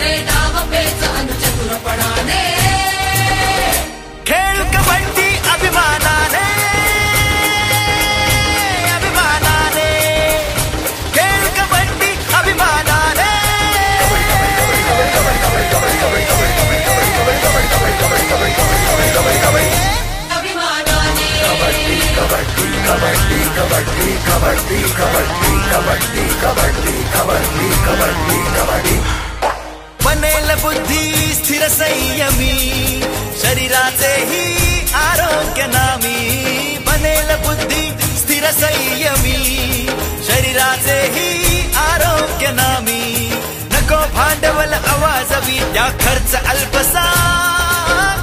पवित्रे डाव पेच अनुचतुरपणाने खेळ कबड्डी अभिमानाने अभिमानाने खेळ कबड्डी अभिमानाने बनेल बुद्धी स्थिर संयमी शरीराचेही आरोग्य नामी बनेल बुद्धी स्थिर संयमी शरीराचेही आरोग्य नामी नको भांडवल आवाजवी त्या खर्च अल्पसा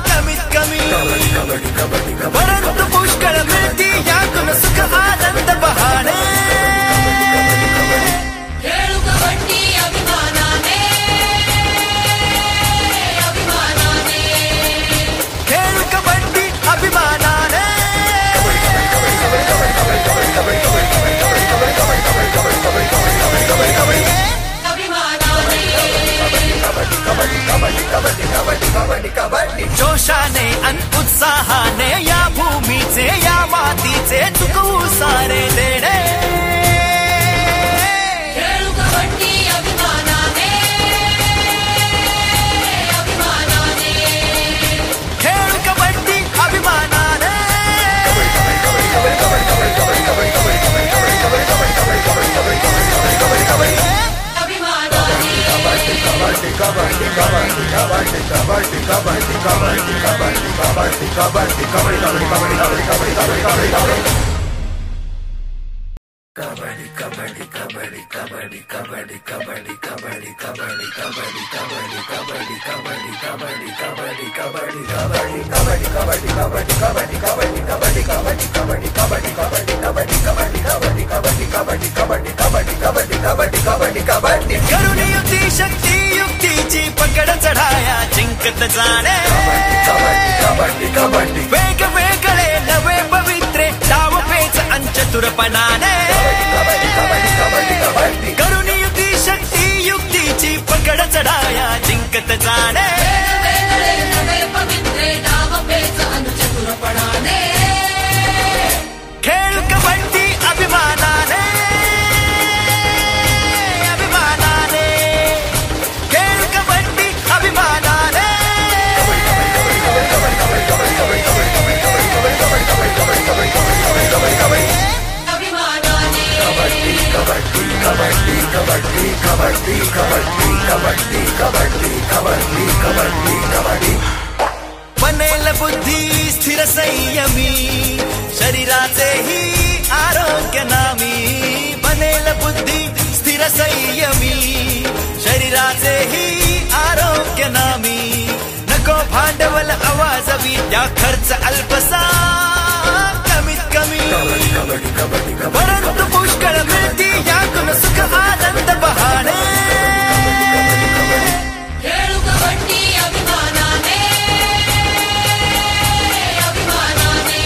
कमीत कमी परंतु पुष्कळ मिळती यातून सुख आनंद बहाणे खेळू कबड्डी अभिमानाने अभिमानाने खेळ कबड्डी अभिमानाने जोशाने आणि उत्साहाने या भूमीचे या मातीचे चुकवू सारे देणे खेळू कबड्डी अभिमानाने अभिमानाने खेळ कबड्डी अभिमानाने करून युती शक्ती युक्तीची पकड चढाया जिंकत जाणे वेगवेगळे नवे पवित्रे डाव पेच अंचतुरपणाने करून युती शक्ती युक्तीची पकड चढाया जिंकत जाणे वेगवेगळे नवे पवित्रे डाव पेच अनुचतुरपणाने खेळ कबड्डी अभिमानाने अभिमानाने खेळ कबड्डी अभिमानाने बनेल बुद्धी स्थिर संयमी शरीराचेही आरोग्य नामी बनेल बुद्धी स्थिर संयमी शरीराचेही आरोग्य नामी नको भांडवल आवाजवी त्या खर्च अल्पसा कमीत कमी परंतु पुष्कळ मिळती यातून सुख आनंद बहाणे खेळू कबड्डी अभिमानाने अभिमानाने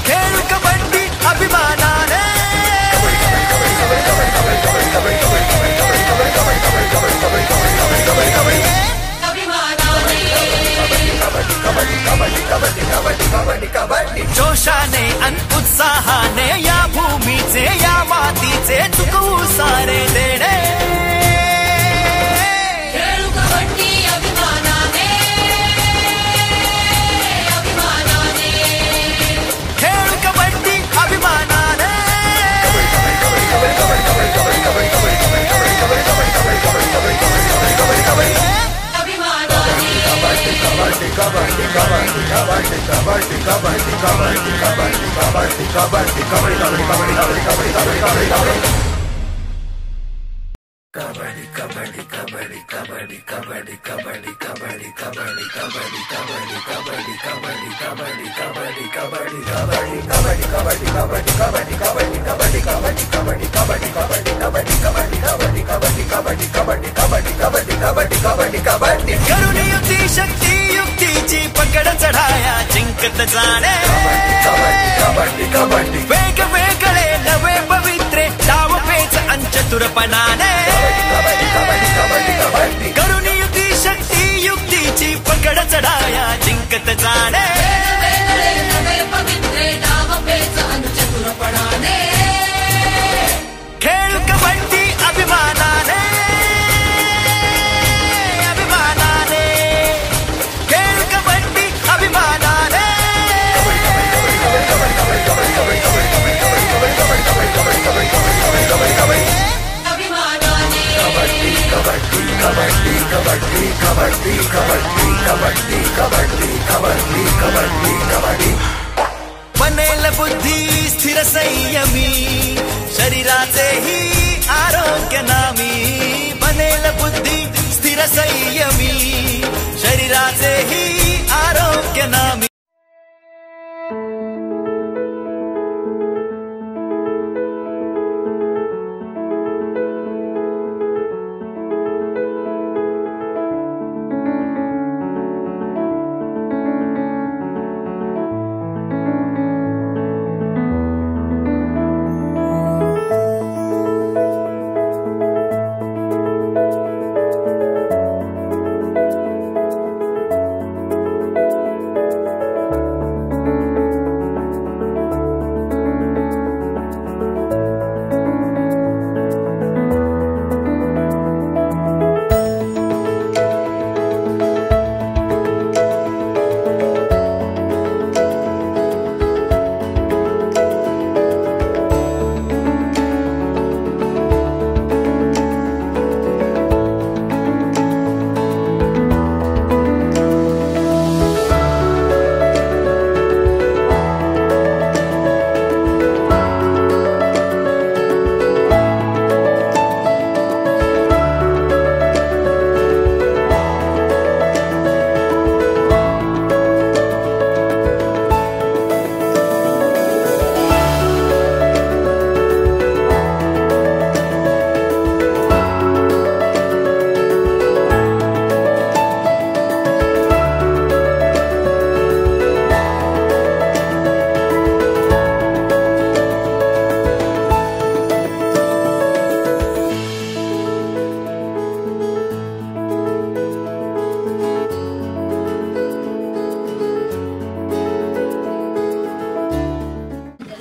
खेळ कबड्डी अभिमानाने जोशाने आणि उत्साहाने या भूमीचे या मातीचे चुकवू सारे देणे खेळू कबड्डी अभिमानाने अभिमानाने खेळ कबड्डी अभिमानाने करून युती शक्ती युक्तीची पकड चढाया जिंकत जाणे वेगवेगळे नवे पवित्रे डाव पेच अंचतुरपणाने करून बनेल बुद्धी स्थिर संयमी शरीराचेही आरोग्य नामी बनेल बुद्धी स्थिर संयमी शरीराचेही आरोग्य नामी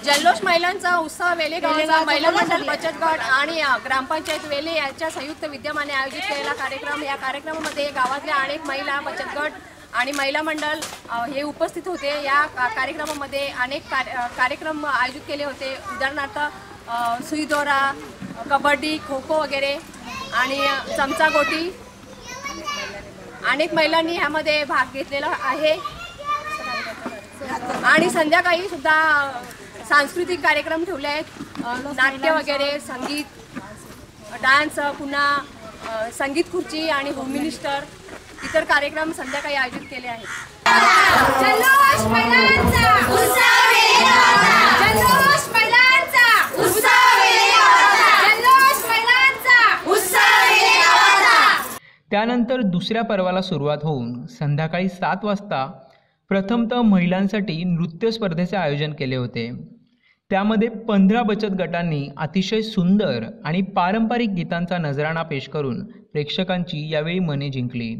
जल्लोष महिलांचा उत्सव वेले गावाचा महिला मंडळ बचत गट आणि ग्रामपंचायत वेले यांच्या संयुक्त विद्यमाने आयोजित केलेला कार्यक्रम. या कार्यक्रमामध्ये गावातल्या अनेक महिला बचत गट आणि महिला मंडळ हे उपस्थित होते. या कार्यक्रमामध्ये अनेक कार्यक्रम आयोजित केले होते. उदाहरणार्थ सुई दोरा, कबड्डी, खो खो वगैरे आणि चमचा गोटी. अनेक महिलांनी ह्यामध्ये भाग घेतलेला आहे. आणि संध्याकाळी सुद्धा सांस्कृतिक कार्यक्रम ठेवले आहेत. नाट्य वगैरे, संगीत, डान्स, पुन्हा संगीत खुर्ची आणि होम मिनिस्टर इतर कार्यक्रम संध्याकाळी आयोजित केले आहेत. जल्लोष महिलांचा उत्सव वेले गावाचा जल्लोष महिलांचा उत्सव वेले गावाचा जल्लोष महिलांचा उत्सव वेले गावाचा. त्यानंतर दुसऱ्या पर्वाला सुरुवात होऊन संध्याकाळी 7 वाजता प्रथमतः महिलांसाठी नृत्य स्पर्धेचे आयोजन केले होते. त्यामध्ये 15 बचत गटांनी अतिशय सुंदर आणि पारंपरिक गीतांचा नजराणा पेश करून प्रेक्षकांची यावेळी मने जिंकली.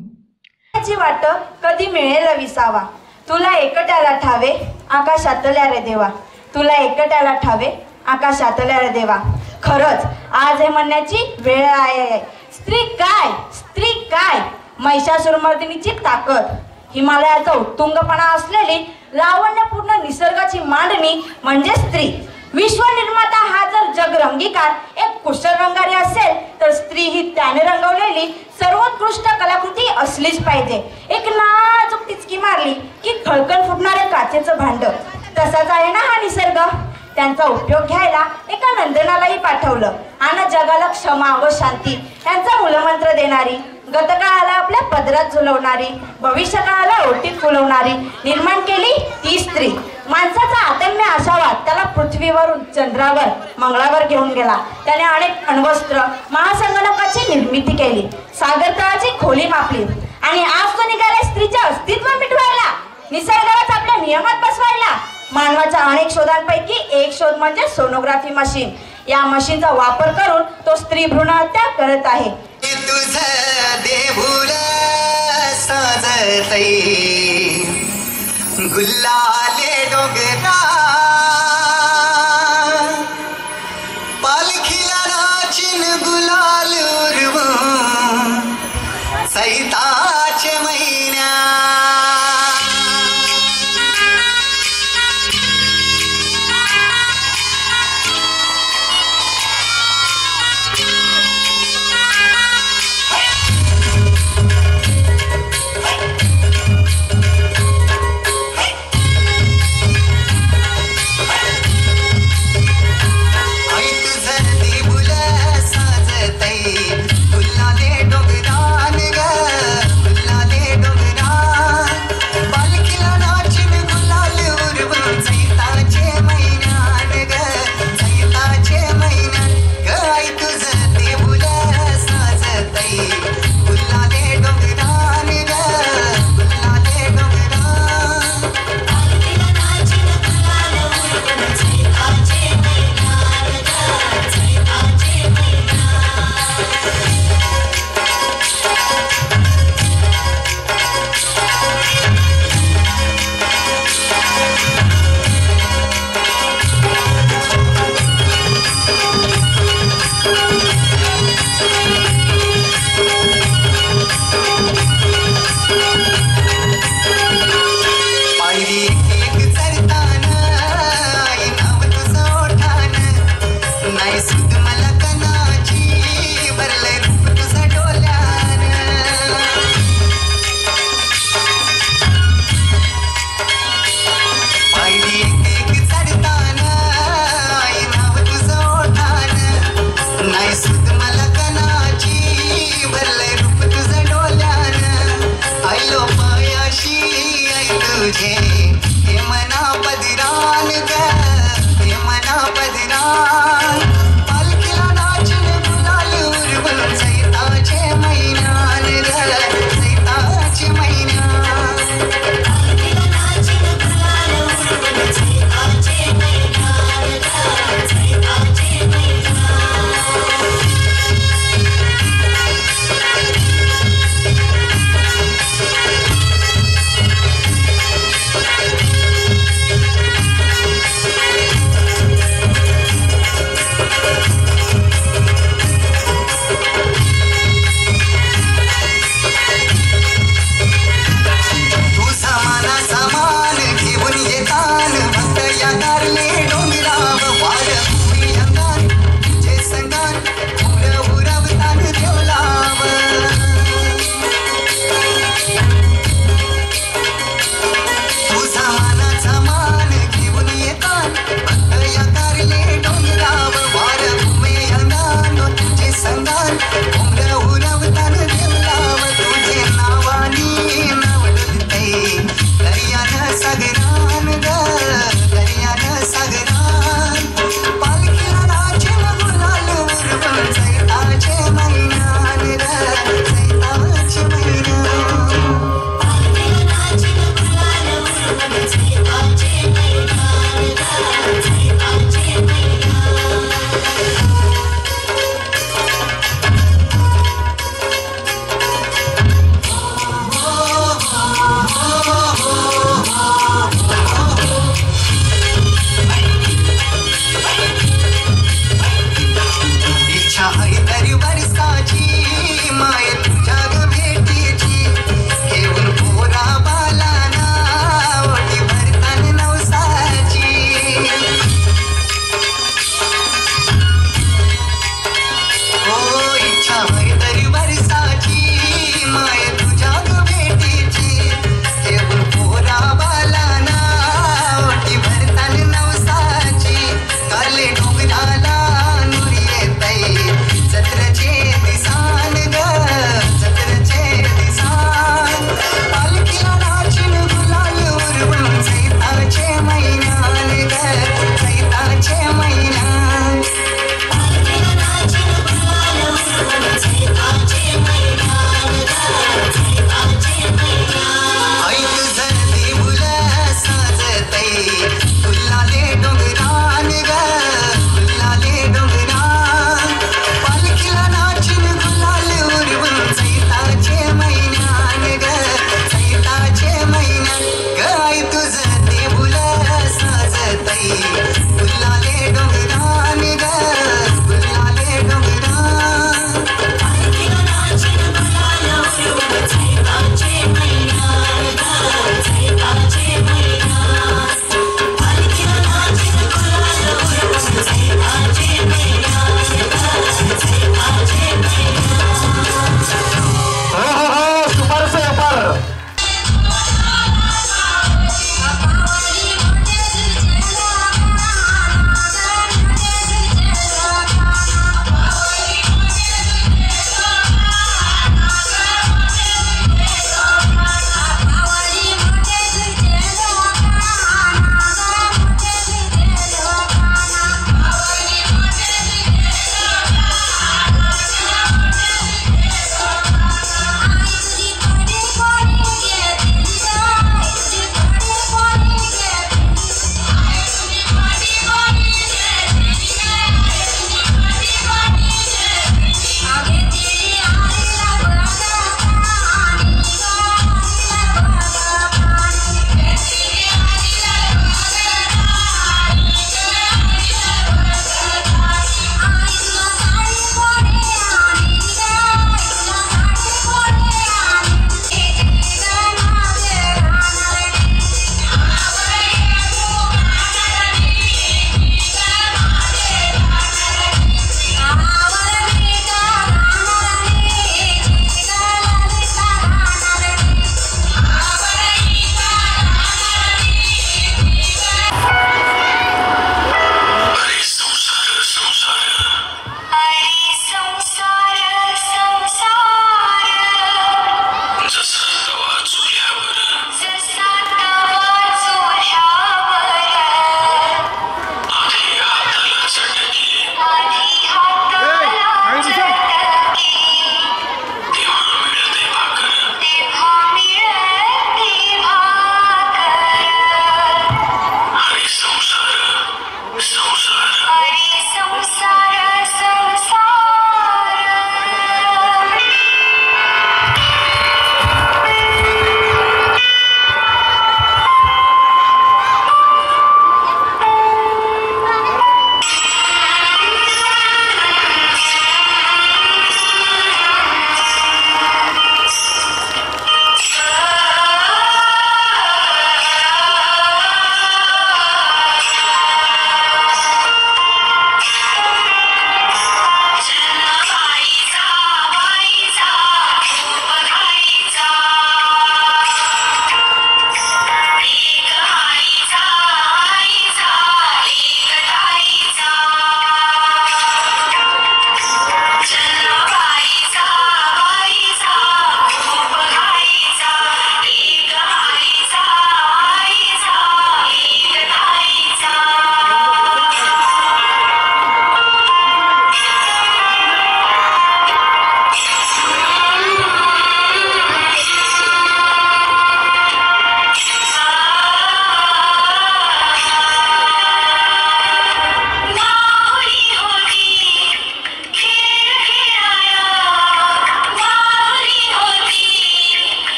वाट कधी मिळेल विसावा, तुला एकट्याला ठावे आकाशातल्या रे देवा, तुला एकट्याला ठावे आकाशातल्या रे देवा. खरंच आज हे म्हणण्याची वेळ आहे. स्त्री काय महिषासुरमर्दिनीची ताकद, हिमालयाचा उत्तुंगपणा असलेली लावण्यपूर्ण निसर्गाची मांडणी म्हणजे स्त्री. विश्वनिर्माता हा जर जगरंगीकार एक कुशल रंगारी असेल तर स्त्री ही त्याने रंगवलेली सर्वोत्कृष्ट कलाकृती असलीच पाहिजे. एक नाजूक टिचकी मारली की खळखळ फुटणारे काचेचं भांड, तसाच आहे ना हा निसर्ग. त्यांचा उपयोग घ्यायला एका नंदनालाही पाठवलं आणि जगाला क्षमा व शांती यांचा मूलमंत्र देणारी, गतकाळाला आपल्या पदरात झुलवणारी, भविष्यकाळाला ओटीत फुलवणारी निर्माण केली ती स्त्री. माणसाचा आत्म्य आशावाद त्याला पृथ्वीवरून चंद्रावर मंगळावर घेऊन गेला. त्याने अनेक अण्वस्त्र महासंगणकाची निर्मिती केली, सागरतळाची खोली मापली आणि आज तो निघाला स्त्रीचे अस्तित्व मिटवायला, निसर्गालाच आपल्या नियमात बसवायला. मानवाच्या अनेक शोधांपैकी एक शोध म्हणजे सोनोग्राफी मशीन. या मशीनचा वापर करून तो स्त्री भ्रूण हत्या करत आहे. तुझ देऊळ साजतई गुल्लाले डोगरा पालखीला नाचिन गुलाल उरवून सैताचे महिन्या.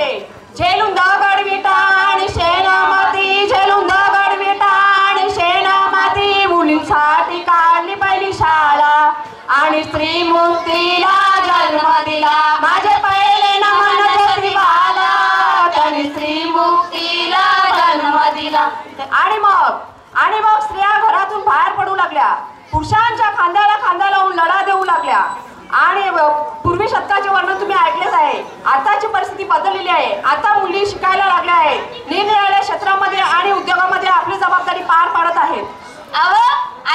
लागले. झेलून दगड विटा आणि शेण माती, झेलून दगड विटा आणि शेण माती, मुलींसाठी काढली पहिली शाळा आणि स्त्री मुक्तीला जन्म दिला. माझे पहिले नमन ज्योतिबाला, त्यांनी स्त्री मुक्तीला जन्म दिला. आणि मग स्त्रिया घरातून बाहेर पडू लागल्या, पुरुषांच्या खांद्याला खांदा लावून लढा देऊ लागल्या. आणि पूर्वी शतकाचे वर्णन तुम्ही ऐकलेच आहे. आताची परिस्थिती बदललेली आहे. आता मुली शिकायला लागल्या आहेत, निरनिराळ्या क्षेत्रामध्ये आणि उद्योगामध्ये आपली जबाबदारी पार पाडत आहेत. अहो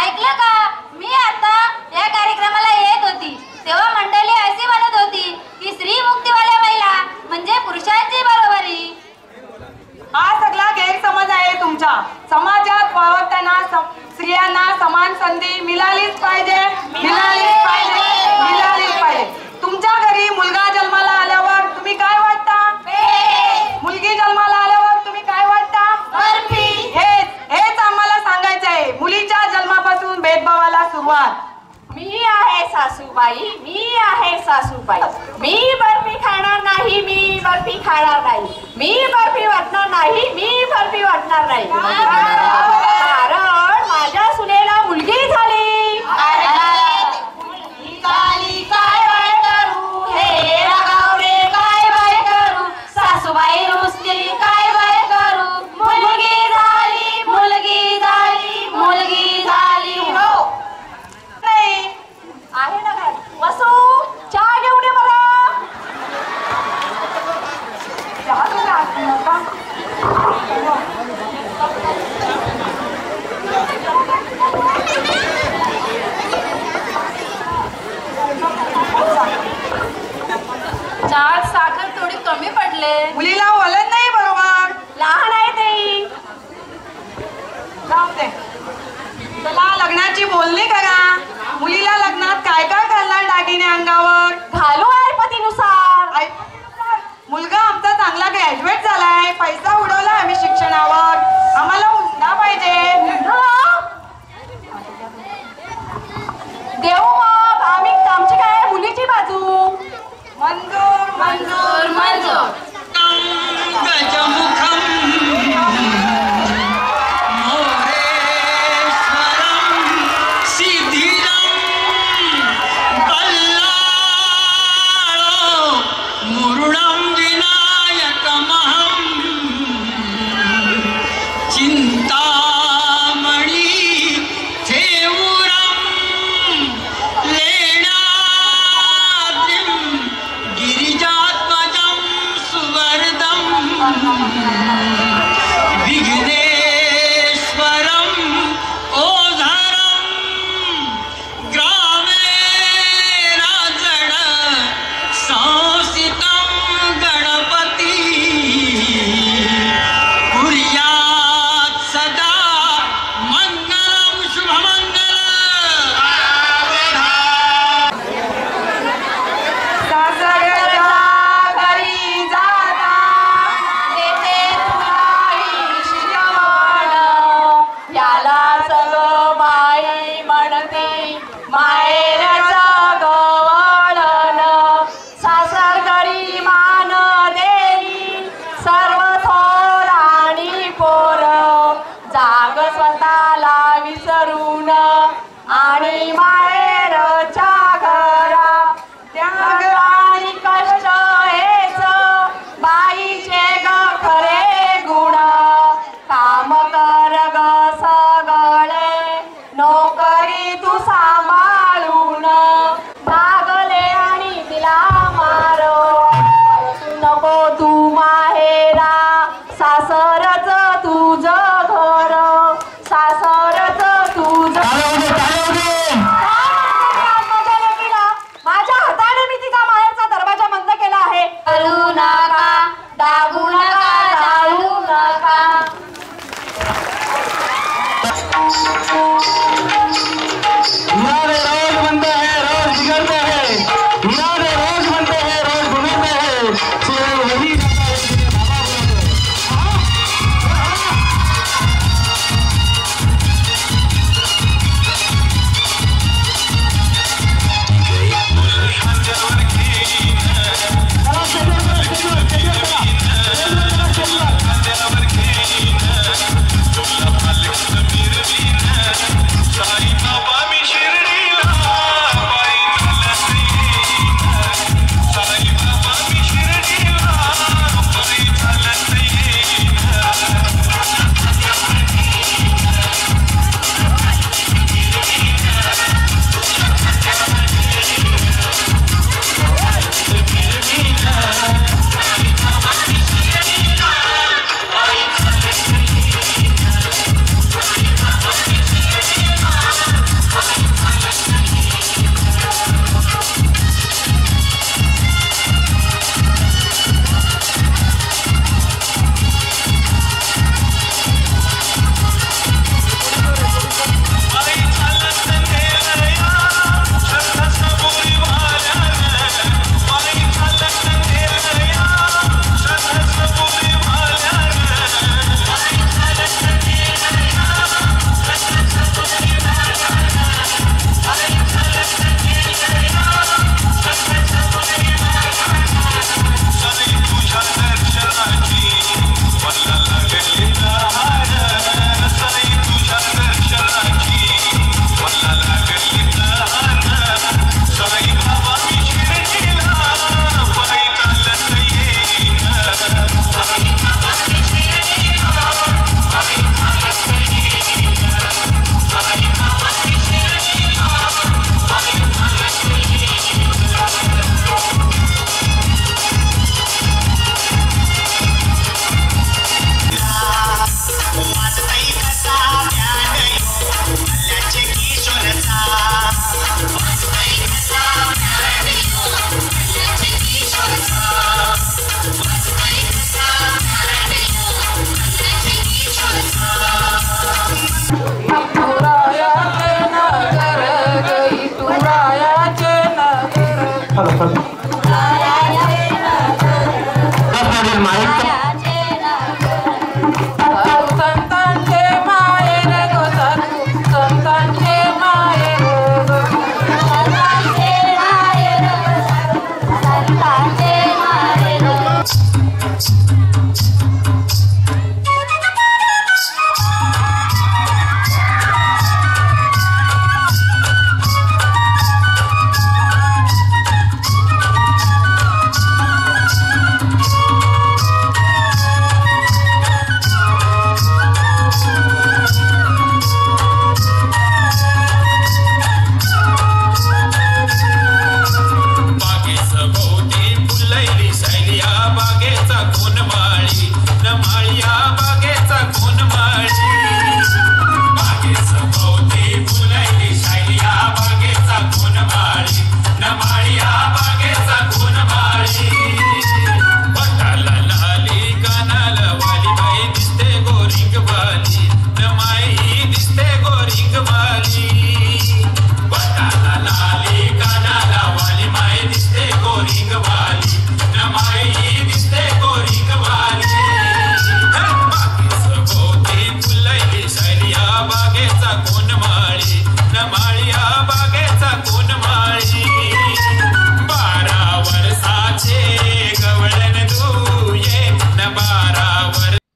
ऐकलं का, मी आता या कार्यक्रमाला येत होती तेव्हा मंडळी अशी म्हणत होती की स्त्री मुक्तीवाल्या महिला म्हणजे पुरुषांची बरोबरी. हा सगळा गैरसमज आहे तुमचा. समाजात वावरताना स्त्रियांना समान संधी मिळालीच पाहिजे, मिळालीच पाहिजे, मिळालीच पाहिजे. तुमच्या घरी मुलगा जन्माला आल्यावर तुम्ही काय वाटता? मुलगी जन्माला आल्यावर तुम्ही काय वाटता? हेच आम्हाला सांगायचं आहे. मुलीच्या जन्मापासून भेदभावाला सुरुवात. मी आहे सासूबाई, मी आहे सासूबाई. मी बर्फी खाणार नाही, मी बर्फी खाणार नाही. मी बर्फी वाटणार नाही, मी बर्फी वाटणार नाही. कारण माझ्या सुनेला मुलगी झाली. काय बाय करू, हे रागावडे काय बाय करू, सासूबाई रुसली काय बाय करू. मुलगी झाली, मुलगी झाली, मुलगी झाली. हो नाही आहे ना काय? वसू चहा घेऊन ये मला. चहा तुला चहात साखर थोडी कमी पडले. मुलीला वलन नाही बरोबर. लहान आहे ते. जाऊ दे. चला लग्नाची बोलणी करा. मुलीला लग्नात काय काय घालणार दागिने अंगावर? घालू आहे पतीनुसार. मुलगा आमचा चांगला ग्रॅज्युएट झालाय, पैसा उडवलाय आम्ही शिक्षणावर, आम्हाला हुंडा पाहिजे. देऊ मग आम्ही, आमची काय मुलीची बाजू. मंजूर मंजूर मंजूर. गजमुखम मोरेश्वरम सिद्धिरम बल्लाळो मुरुडम विनायकमहं चिंतामणी थेऊरम लेणाद्रिं गिरिजात्मजं सुवर्धं विघ्नेश्वरं ओझरं ग्रामे राजड संस्थितं गणपती कुर्यात् सदा मंगलं शुभमंगलं. सासरच्या घरी जाता देते तुला ईश्वर. याला सगळं बाई म्हणते माहेरचं गवळण. सासर घरी मान देई सर्व थोर आणि पोर. जाग स्वतःला विसरून आणि माहेरच्या घरा त्याग आणि कष्ट हेच बाईचे ग खरे गुण. काम कर ग सगळे नोकरी तू सांभाळून. लागले आणि तिला मारो नको तू माहेरा. सासरच तुझं घर, सासरच तुझं. माझ्या हाताने मी तिचा माहेरचा दरवाजा बंद केला आहे. करू नका, दाबू नका, जाळू नका.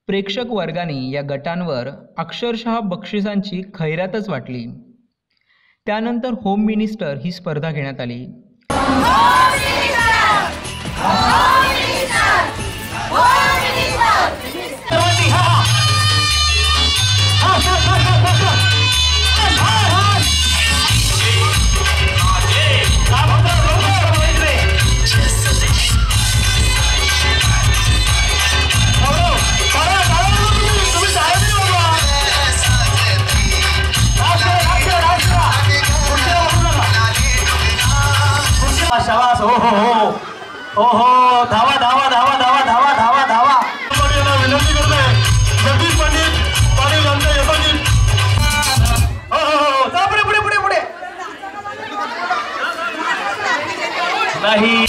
प्रेक्षक वर्गाने या गटांवर अक्षरशः बक्षिसांची खैरातच वाटली. त्यानंतर होम मिनिस्टर ही स्पर्धा घेण्यात आली. शाबास. हो हो हो हो हो. धावा धावा धावा धावा धावा धावा धावा. विनंती करतोय जगदीश पंडित पाटील यांचा यशोजित. हो हो हो. जा पुढे पुढे पुढे पुढे. नाही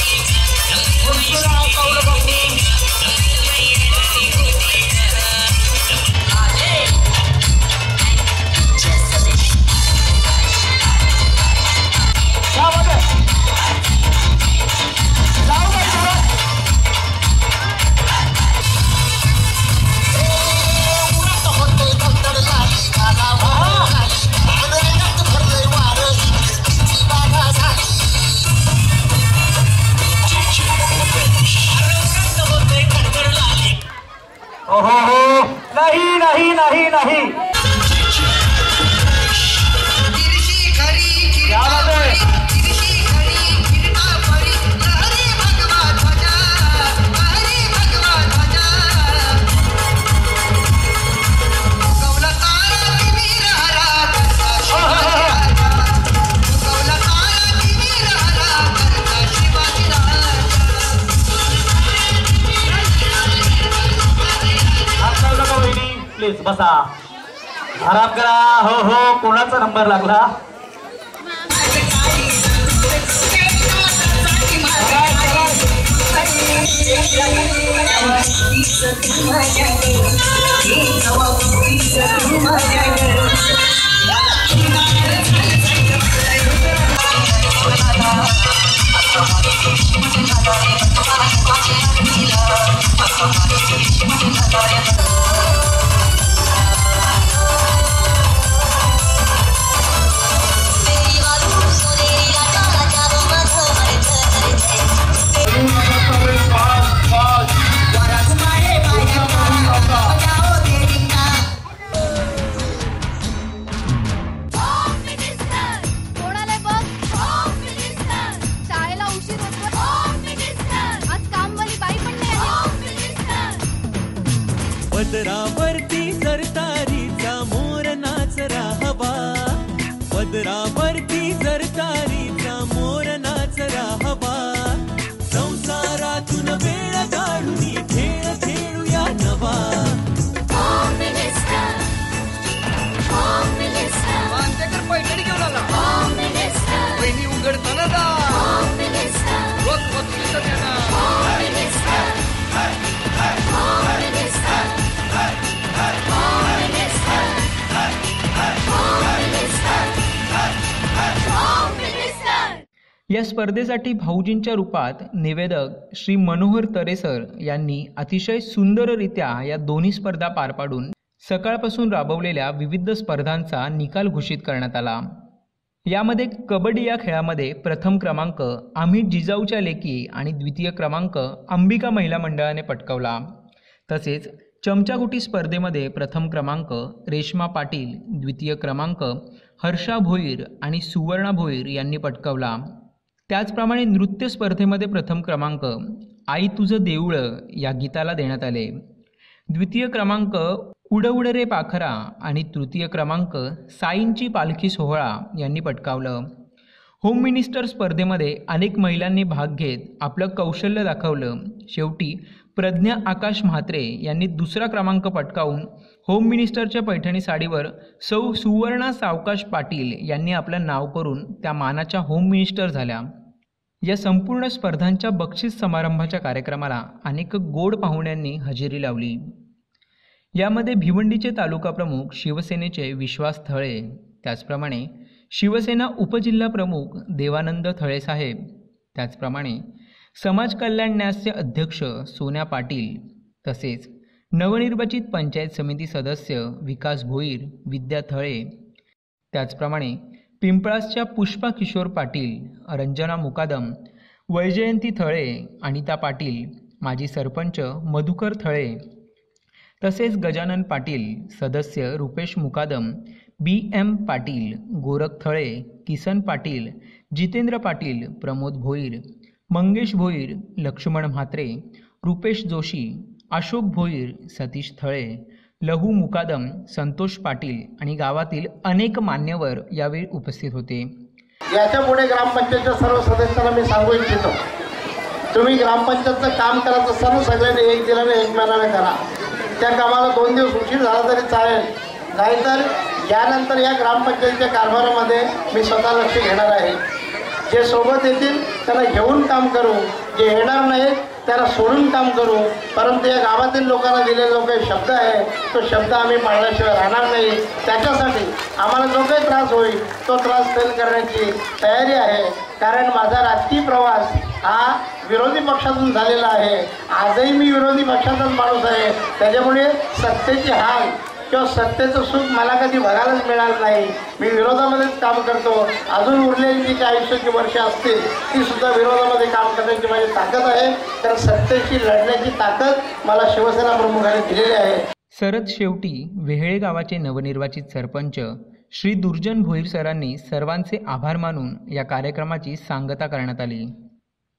नहीं नहीं नहीं नहीं. क्या बात है. प्लीज बसा. आराम करा. हो हो. कोणाचा नंबर लागला. या स्पर्धेसाठी भाऊजींच्या रूपात निवेदक श्री मनोहर तरेसर यांनी अतिशय सुंदररित्या या दोन्ही स्पर्धा पार पाडून सकाळपासून राबवलेल्या विविध स्पर्धांचा निकाल घोषित करण्यात आला। यामध्ये कबड्डी या खेळामध्ये प्रथम क्रमांक आम्ही जिजाऊच्या लेकी आणि द्वितीय क्रमांक अंबिका महिला मंडळाने पटकावला। तसेच चमचागुटी स्पर्धेमध्ये प्रथम क्रमांक रेश्मा पाटील, द्वितीय क्रमांक हर्षा भोईर आणि सुवर्णा भोईर यांनी पटकावला। त्याचप्रमाणे नृत्य स्पर्धेमध्ये प्रथम क्रमांक आई तुझं देऊळं या गीताला देण्यात आले। द्वितीय क्रमांक उड उड रे पाखरा आणि तृतीय क्रमांक साईंची पालखी सोहळा यांनी पटकावलं। होम मिनिस्टर स्पर्धेमध्ये अनेक महिलांनी भाग घेत आपलं कौशल्य दाखवलं। शेवटी प्रज्ञा आकाश म्हात्रे यांनी दुसरा क्रमांक पटकावून होम मिनिस्टरच्या पैठणी साडीवर सौ सुवर्णा सावकाश पाटील यांनी आपलं नाव करून त्या मानाच्या होम मिनिस्टर झाल्या। या संपूर्ण स्पर्धांच्या बक्षीस समारंभाच्या कार्यक्रमाला अनेक गोड पाहुण्यांनी हजेरी लावली। यामध्ये भिवंडीचे तालुका प्रमुख शिवसेनेचे विश्वास थळे, त्याचप्रमाणे शिवसेना उपजिल्हा प्रमुख देवानंद थळेसाहेब, त्याचप्रमाणे समाज कल्याण न्यासचे अध्यक्ष सोन्या पाटील, तसेच नवनिर्वाचित पंचायत समिती सदस्य विकास भोईर, विद्या थळे, त्याचप्रमाणे पिंपळासच्या पुष्पा किशोर पाटील, रंजना मुकादम, वैजयंती थळे, अनिता पाटील, माजी सरपंच मधुकर थळे, तसेच गजानन पाटील, सदस्य रुपेश मुकादम, BM पाटील, गोरख थळे, किसन पाटील, जितेंद्र पाटील, प्रमोद भोईर, मंगेश भोईर, लक्ष्मण म्हात्रे, रुपेश जोशी, अशोक भोईर, सतीश थळे, लहू मुकादम, संतोष पाटील आणि गावातील अनेक मान्यवर यावेळी उपस्थित होते। याच्या पुढे ग्रामपंचायतच्या सर्व सदस्यांना मी सांगू इच्छितो, तुम्ही ग्रामपंचायतचं काम करत असताना सगळ्यांनी एक दिलाने एक मनाने करा। त्या कामाला 2 दिवस उशीर झाला तरी चालेल, नाहीतर यानंतर या ग्रामपंचायतीच्या कारभारामध्ये मी स्वतः लक्ष घेणार आहे। जे सोबत येतील त्यांना घेऊन काम करू, जे येणार नाहीत त्याला सोडून काम करू, परंतु या गावातील लोकांना दिलेला जो काही शब्द आहे तो शब्द आम्ही पाळल्याशिवाय राहणार नाही। त्याच्यासाठी आम्हाला जो काही त्रास होईल तो त्रास फेल करण्याची तयारी आहे, कारण माझा राजकीय प्रवास हा विरोधी पक्षातून झालेला आहे। आजही मी विरोधी पक्षाचाच माणूस आहे, त्याच्यामुळे सत्तेची हाल किंवा सत्तेचं सुख मला कधी बघायलाच मिळालं नाही। मी विरोधामध्येच काम करतो, अजून उरलेली जी काही आयुष्याची वर्ष असतील ती सुद्धा विरोधामध्ये काम करण्याची माझी ताकद आहे, तर सत्तेशी लढण्याची ताकद मला शिवसेना प्रमुखांनी दिलेली आहे। सरत शेवटी वेहेळे गावाचे नवनिर्वाचित सरपंच श्री दुर्जन भोईर सरांनी सर्वांचे आभार मानून या कार्यक्रमाची सांगता करण्यात आली।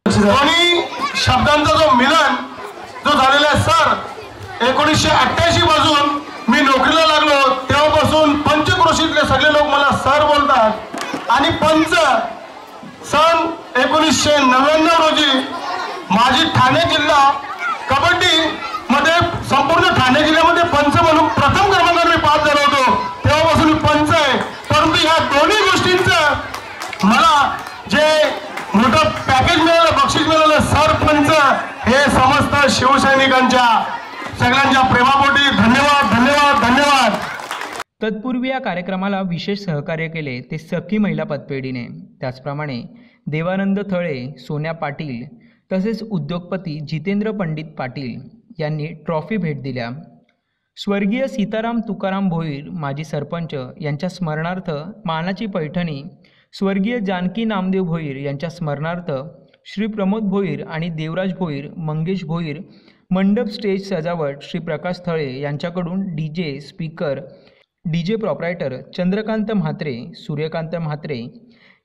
दोन्ही शब्दांचा जो मिलन जो झालेला आहे सर, 1988 पासून मी नोकरीला लागलो तेव्हापासून पंचक्रोशीतले सगळे लोक मला सर बोलतात आणि पंच सन 1999 रोजी माझी ठाणे जिल्हा कबड्डी मध्ये संपूर्ण ठाणे जिल्ह्यामध्ये पंच म्हणून प्रथम क्रमांकावर मी पास झालो होतो, तेव्हापासून मी पंच आहे। परंतु ह्या दोन्ही गोष्टींचं मला जे मोठं पॅकेज मिळालं, बक्षीस मिळालं, सरपंच हे समस्त शिवसैनिकांच्या सगळ्यांच्या प्रेमापोटी धन्यवाद धन्यवाद धन्यवाद। तत्पूर्वी या कार्यक्रमाला विशेष सहकार्य केले ते सखी महिला पतपेढीने, त्याचप्रमाणे देवानंद थळे, सोन्या पाटील तसेच उद्योगपती जितेंद्र पंडित पाटील यांनी ट्रॉफी भेट दिल्या। स्वर्गीय सीताराम तुकाराम भोईर माजी सरपंच यांच्या स्मरणार्थ मानाची पैठणी, स्वर्गीय जानकी नामदेव भोईर यांच्या स्मरणार्थ श्री प्रमोद भोईर आणि देवराज भोईर, मंगेश भोईर मंडप स्टेज सजावट श्री प्रकाश थळे यांच्याकडून DJ speaker, DJ proprietor Chandrakant Mhatre, Suryakant Mhatre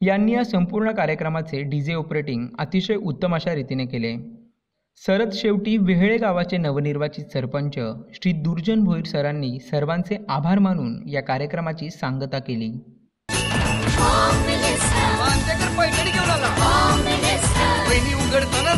यांनी या संपूर्ण कार्यक्रमाचे DJ ऑपरेटिंग अतिशय उत्तम अशा रीतीने केले। सरत शेवटी वेहेळे गावाचे नवनिर्वाचित सरपंच श्री दुर्जन भोईर सरांनी सर्वांचे आभार मानून या कार्यक्रमाची सांगता केली। पैठणी घेऊन आला, उघडताना